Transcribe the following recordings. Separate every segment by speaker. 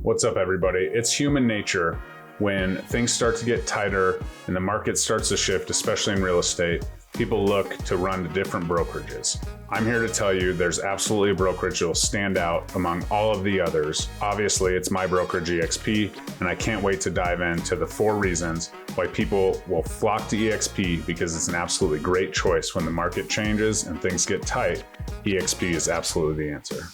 Speaker 1: What's up, everybody? It's human nature when things start to get tighter and the market starts to shift, especially in real estate, people look to run to different brokerages. I'm here to tell you there's absolutely a brokerage that will stand out among all of the others. Obviously, it's my brokerage EXP, and I can't wait to dive into the 4 reasons why people will flock to EXP, because it's an absolutely great choice when the market changes and things get tight. EXP is absolutely the answer.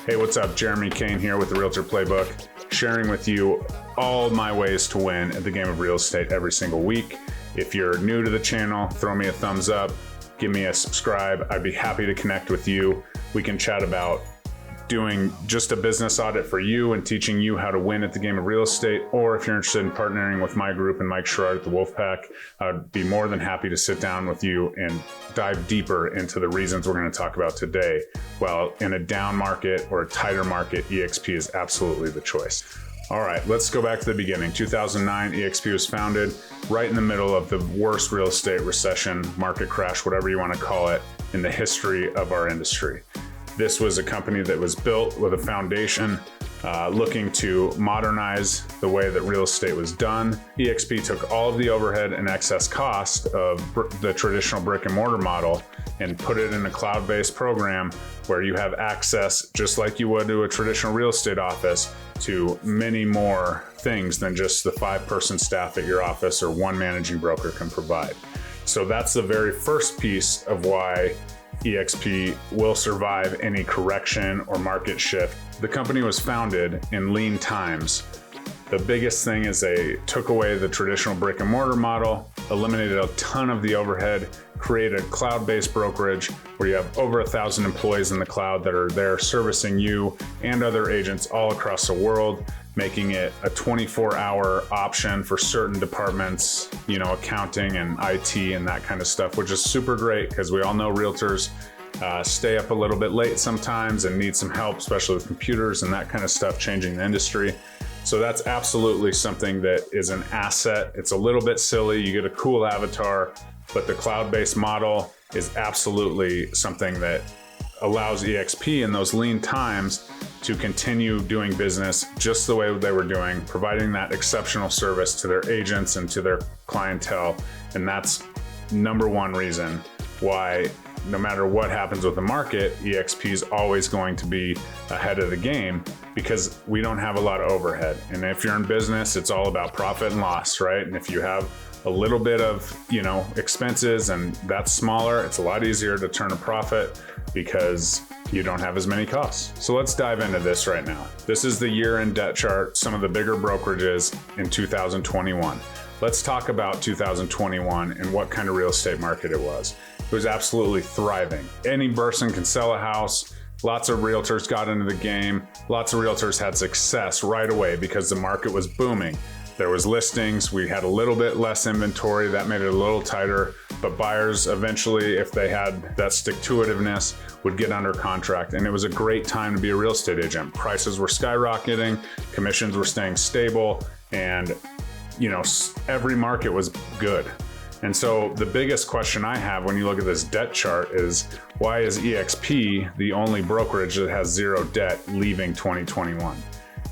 Speaker 1: Hey, what's up? Jeremy Kane here with the Realtor Playbook, sharing with you all my ways to win at the game of real estate every single week. If you're new to the channel, throw me a thumbs up, give me a subscribe. I'd be happy to connect with you. We can chat about doing just a business audit for you and teaching you how to win at the game of real estate. Or if you're interested in partnering with my group and Mike Sherrard at the Wolfpack, I'd be more than happy to sit down with you and dive deeper into the reasons we're going to talk about today. Well, in a down market or a tighter market, EXP is absolutely the choice. All right, let's go back to the beginning. 2009, EXP was founded right in the middle of the worst real estate recession, market crash, whatever you want to call it, in the history of our industry. This was a company that was built with a foundation looking to modernize the way that real estate was done. EXP took all of the overhead and excess cost of the traditional brick and mortar model and put it in a cloud-based program where you have access, just like you would to a traditional real estate office, to many more things than just the 5-person staff at your office or one managing broker can provide. So that's the very first piece of why EXP will survive any correction or market shift. The company was founded in lean times. The biggest thing is they took away the traditional brick and mortar model, eliminated a ton of the overhead, created a cloud-based brokerage where you have over 1,000 employees in the cloud that are there servicing you and other agents all across the world, making it a 24-hour option for certain departments, accounting and IT and that kind of stuff, which is super great because we all know realtors stay up a little bit late sometimes and need some help, especially with computers and that kind of stuff changing the industry. So that's absolutely something that is an asset. It's a little bit silly. You get a cool avatar, but the cloud-based model is absolutely something that allows EXP in those lean times to continue doing business just the way they were doing, providing that exceptional service to their agents and to their clientele. And that's number one reason why, no matter what happens with the market, EXP is always going to be ahead of the game, because we don't have a lot of overhead. And if you're in business, it's all about profit and loss, right? And if you have a little bit of, expenses and that's smaller, it's a lot easier to turn a profit because you don't have as many costs. So let's dive into this right now. This is the year-end debt chart, some of the bigger brokerages in 2021. Let's talk about 2021 and what kind of real estate market it was. It was absolutely thriving. Any person can sell a house. Lots of realtors got into the game. Lots of realtors had success right away because the market was booming. There was listings. We had a little bit less inventory. That made it a little tighter, but buyers eventually, if they had that stick-to-itiveness, would get under contract. And it was a great time to be a real estate agent. Prices were skyrocketing, commissions were staying stable, and every market was good. And so the biggest question I have when you look at this debt chart is, why is EXP the only brokerage that has zero debt leaving 2021?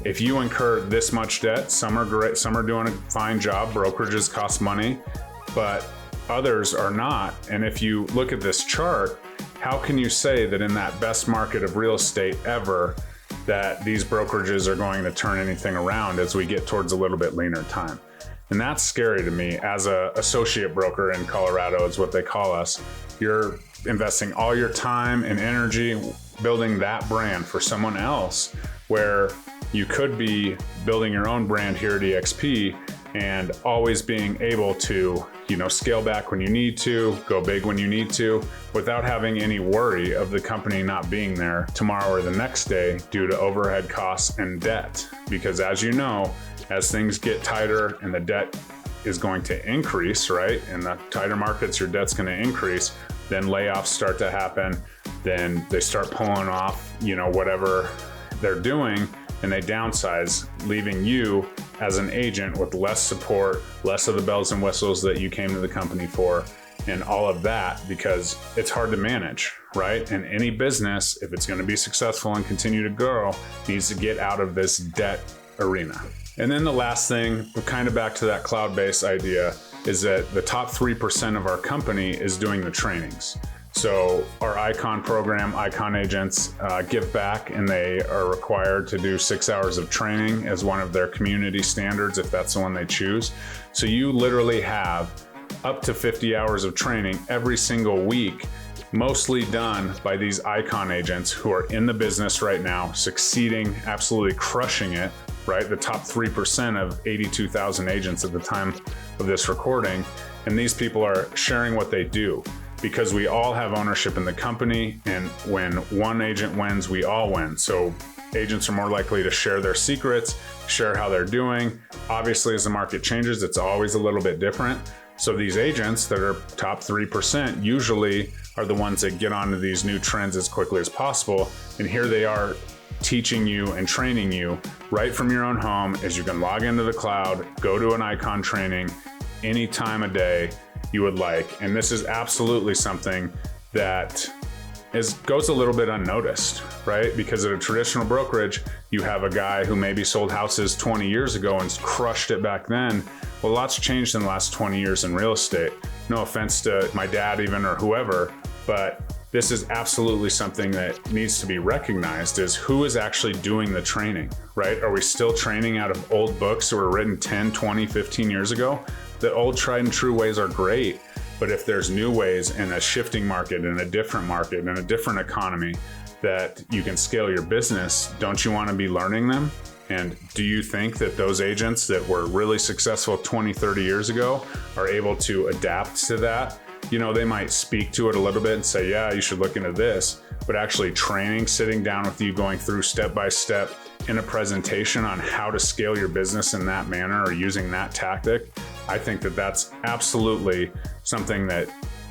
Speaker 1: If you incur this much debt, some are great, some are doing a fine job. Brokerages cost money, but others are not. And if you look at this chart, how can you say that in that best market of real estate ever, that these brokerages are going to turn anything around as we get towards a little bit leaner time? And that's scary to me. As an associate broker in Colorado is what they call us. You're investing all your time and energy building that brand for someone else, where you could be building your own brand here at EXP and always being able to, scale back when you need to, go big when you need to, without having any worry of the company not being there tomorrow or the next day due to overhead costs and debt. Because as you know, as things get tighter and the debt is going to increase, right? In the tighter markets, your debt's going to increase. Then layoffs start to happen. Then they start pulling off, whatever they're doing, and they downsize, leaving you as an agent with less support, less of the bells and whistles that you came to the company for, and all of that, because it's hard to manage, right? And any business, if it's going to be successful and continue to grow, needs to get out of this debt arena. And then the last thing, we're kind of back to that cloud-based idea, is that the top 3% of our company is doing the trainings. So our Icon program, Icon agents give back, and they are required to do 6 hours of training as one of their community standards, if that's the one they choose. So you literally have up to 50 hours of training every single week, mostly done by these Icon agents who are in the business right now, succeeding, absolutely crushing it, right? The top 3% of 82,000 agents at the time of this recording. And these people are sharing what they do, because we all have ownership in the company. And when one agent wins, we all win. So agents are more likely to share their secrets, share how they're doing. Obviously, as the market changes, it's always a little bit different. So these agents that are top 3% usually are the ones that get onto these new trends as quickly as possible. And here they are teaching you and training you right from your own home, as you can log into the cloud, go to an Icon training any time of day you would like. And this is absolutely something that goes a little bit unnoticed, right? Because at a traditional brokerage, you have a guy who maybe sold houses 20 years ago and crushed it back then. Well, lots changed in the last 20 years in real estate. No offense to my dad even, or whoever, but this is absolutely something that needs to be recognized, is who is actually doing the training, right? Are we still training out of old books that were written 10, 20, 15 years ago? The old tried and true ways are great, but if there's new ways in a shifting market, in a different market, in a different economy that you can scale your business, don't you want to be learning them? And do you think that those agents that were really successful 20, 30 years ago are able to adapt to that? You know, they might speak to it a little bit and say, yeah, you should look into this, but actually training, sitting down with you, going through step by step in a presentation on how to scale your business in that manner or using that tactic, I think that that's absolutely something that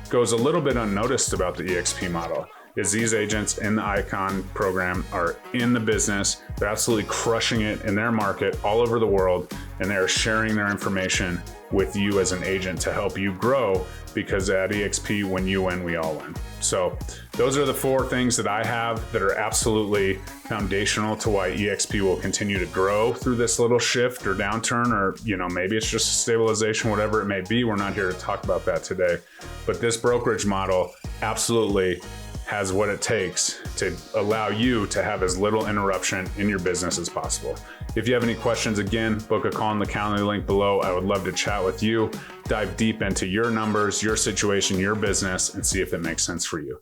Speaker 1: goes a little bit unnoticed about the EXP model. Is these agents in the Icon program are in the business, they're absolutely crushing it in their market all over the world, and they're sharing their information with you as an agent to help you grow, because at EXP, when you win, we all win. So those are the 4 things that I have that are absolutely foundational to why EXP will continue to grow through this little shift or downturn, or, you know, maybe it's just a stabilization, whatever it may be. We're not here to talk about that today, but this brokerage model absolutely has what it takes to allow you to have as little interruption in your business as possible. If you have any questions, again, book a call in the calendar link below. I would love to chat with you, dive deep into your numbers, your situation, your business, and see if it makes sense for you.